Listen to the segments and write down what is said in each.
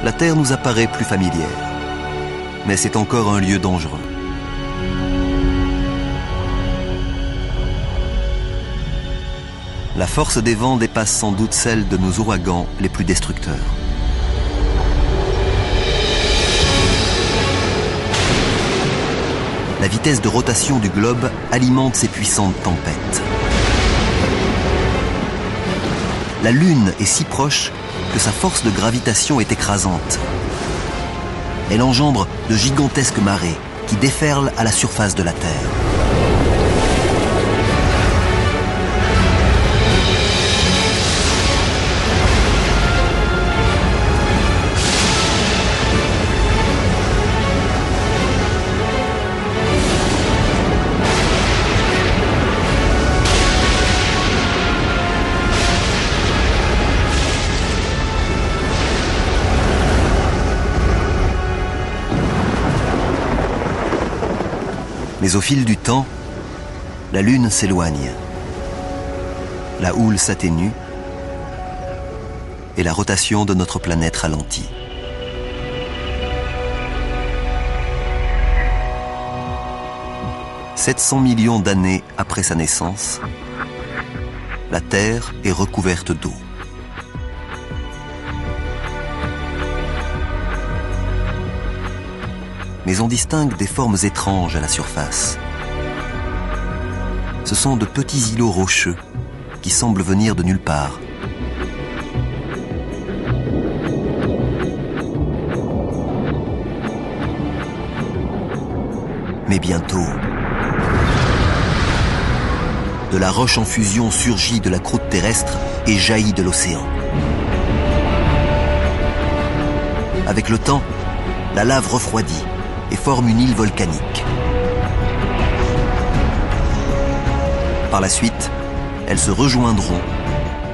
la Terre nous apparaît plus familière. Mais c'est encore un lieu dangereux. La force des vents dépasse sans doute celle de nos ouragans les plus destructeurs. La vitesse de rotation du globe alimente ces puissantes tempêtes. La Lune est si proche que sa force de gravitation est écrasante. Elle engendre de gigantesques marées qui déferlent à la surface de la Terre. Mais au fil du temps, la Lune s'éloigne, la houle s'atténue et la rotation de notre planète ralentit. « 700 millions d'années après sa naissance, la Terre est recouverte d'eau. Mais on distingue des formes étranges à la surface. Ce sont de petits îlots rocheux qui semblent venir de nulle part. Mais bientôt, de la roche en fusion surgit de la croûte terrestre et jaillit de l'océan. Avec le temps, la lave refroidit et forme une île volcanique. Par la suite, elles se rejoindront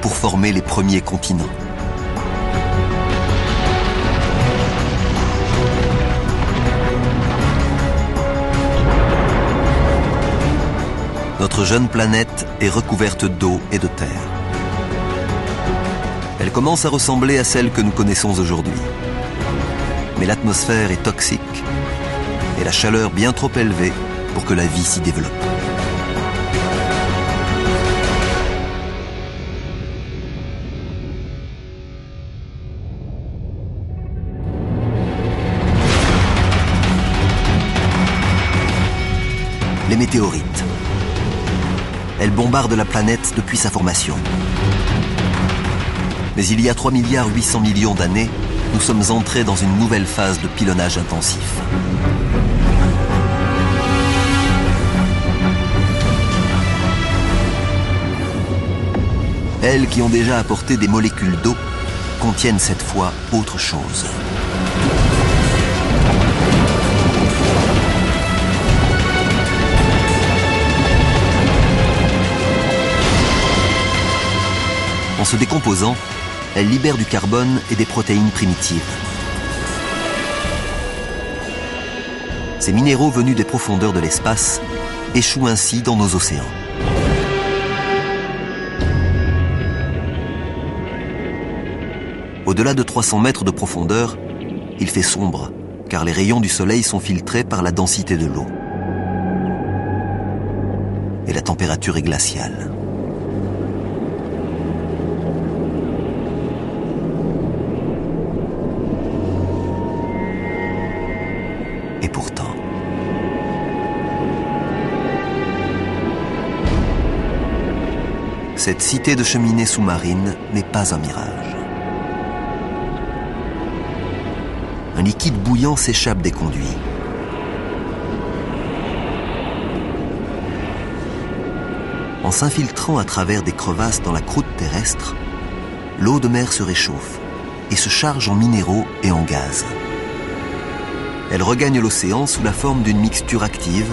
pour former les premiers continents. Notre jeune planète est recouverte d'eau et de terre. Elle commence à ressembler à celle que nous connaissons aujourd'hui. Mais l'atmosphère est toxique et la chaleur bien trop élevée pour que la vie s'y développe. Les météorites. Elles bombardent la planète depuis sa formation. Mais il y a 3,8 milliards d'années, nous sommes entrés dans une nouvelle phase de pilonnage intensif. Elles qui ont déjà apporté des molécules d'eau contiennent cette fois autre chose. En se décomposant, elles libèrent du carbone et des protéines primitives. Ces minéraux venus des profondeurs de l'espace échouent ainsi dans nos océans. Au-delà de 300 mètres de profondeur, il fait sombre, car les rayons du soleil sont filtrés par la densité de l'eau. Et la température est glaciale. Et pourtant, cette cité de cheminées sous-marines n'est pas un mirage. Un liquide bouillant s'échappe des conduits. En s'infiltrant à travers des crevasses dans la croûte terrestre, l'eau de mer se réchauffe et se charge en minéraux et en gaz. Elle regagne l'océan sous la forme d'une mixture active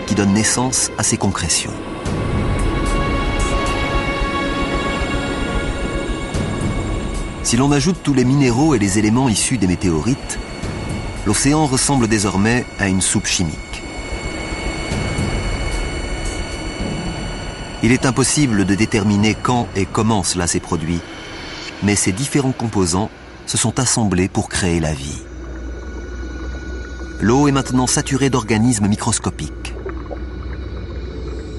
qui donne naissance à ces concrétions. Si l'on ajoute tous les minéraux et les éléments issus des météorites, l'océan ressemble désormais à une soupe chimique. Il est impossible de déterminer quand et comment cela s'est produit, mais ces différents composants se sont assemblés pour créer la vie. L'eau est maintenant saturée d'organismes microscopiques.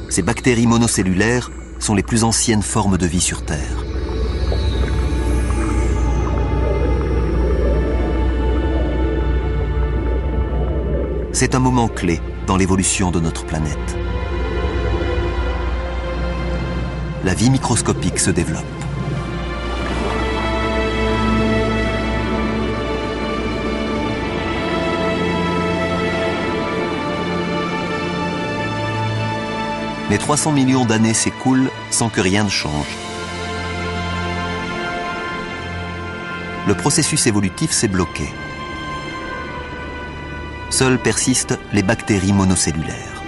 Ces bactéries monocellulaires sont les plus anciennes formes de vie sur Terre. C'est un moment clé dans l'évolution de notre planète. La vie microscopique se développe. Mais 300 millions d'années s'écoulent sans que rien ne change. Le processus évolutif s'est bloqué. Seules persistent les bactéries monocellulaires.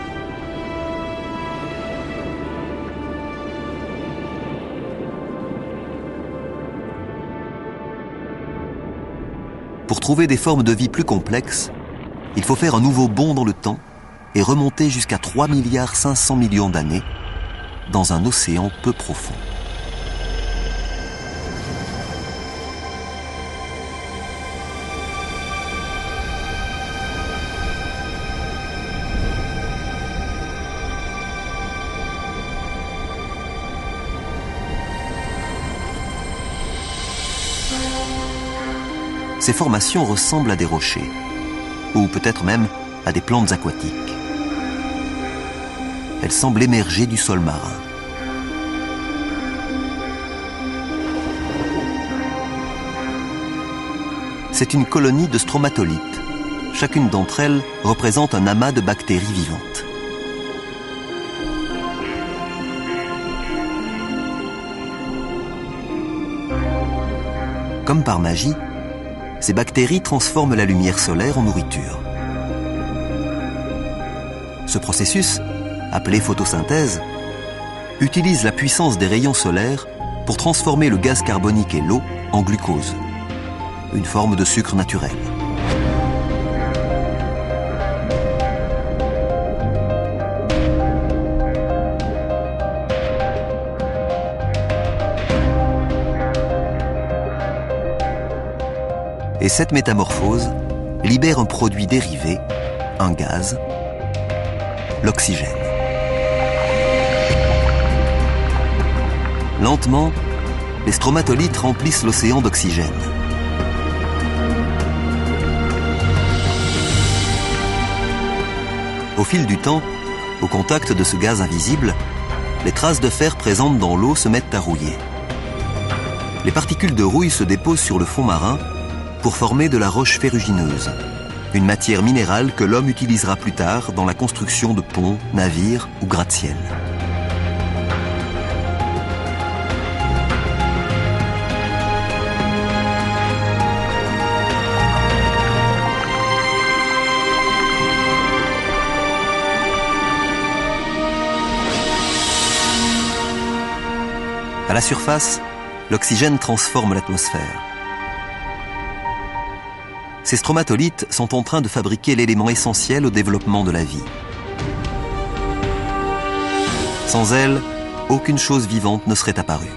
Pour trouver des formes de vie plus complexes, il faut faire un nouveau bond dans le temps et remonter jusqu'à 3,5 milliards d'années dans un océan peu profond. Ces formations ressemblent à des rochers, ou peut-être même à des plantes aquatiques. Elles semblent émerger du sol marin. C'est une colonie de stromatolites. Chacune d'entre elles représente un amas de bactéries vivantes. Comme par magie, ces bactéries transforment la lumière solaire en nourriture. Ce processus, appelé photosynthèse, utilise la puissance des rayons solaires pour transformer le gaz carbonique et l'eau en glucose, une forme de sucre naturel. Et cette métamorphose libère un produit dérivé, un gaz, l'oxygène. Lentement, les stromatolites remplissent l'océan d'oxygène. Au fil du temps, au contact de ce gaz invisible, les traces de fer présentes dans l'eau se mettent à rouiller. Les particules de rouille se déposent sur le fond marin pour former de la roche ferrugineuse, une matière minérale que l'homme utilisera plus tard dans la construction de ponts, navires ou gratte-ciel. À la surface, l'oxygène transforme l'atmosphère. Ces stromatolites sont en train de fabriquer l'élément essentiel au développement de la vie. Sans elles, aucune chose vivante ne serait apparue.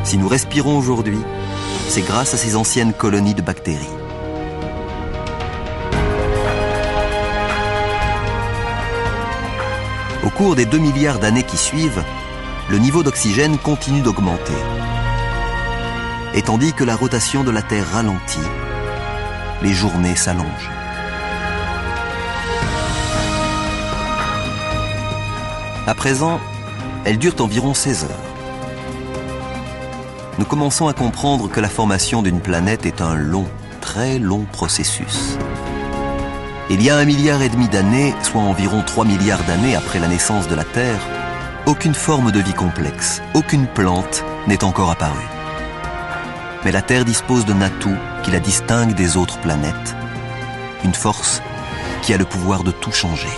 Si nous respirons aujourd'hui, c'est grâce à ces anciennes colonies de bactéries. Au cours des 2 milliards d'années qui suivent, le niveau d'oxygène continue d'augmenter. Et tandis que la rotation de la Terre ralentit, les journées s'allongent. À présent, elles durent environ 16 heures. Nous commençons à comprendre que la formation d'une planète est un long, très long processus. Il y a 1,5 milliard d'années, soit environ 3 milliards d'années après la naissance de la Terre, aucune forme de vie complexe, aucune plante n'est encore apparue. Mais la Terre dispose d'un atout qui la distingue des autres planètes, une force qui a le pouvoir de tout changer.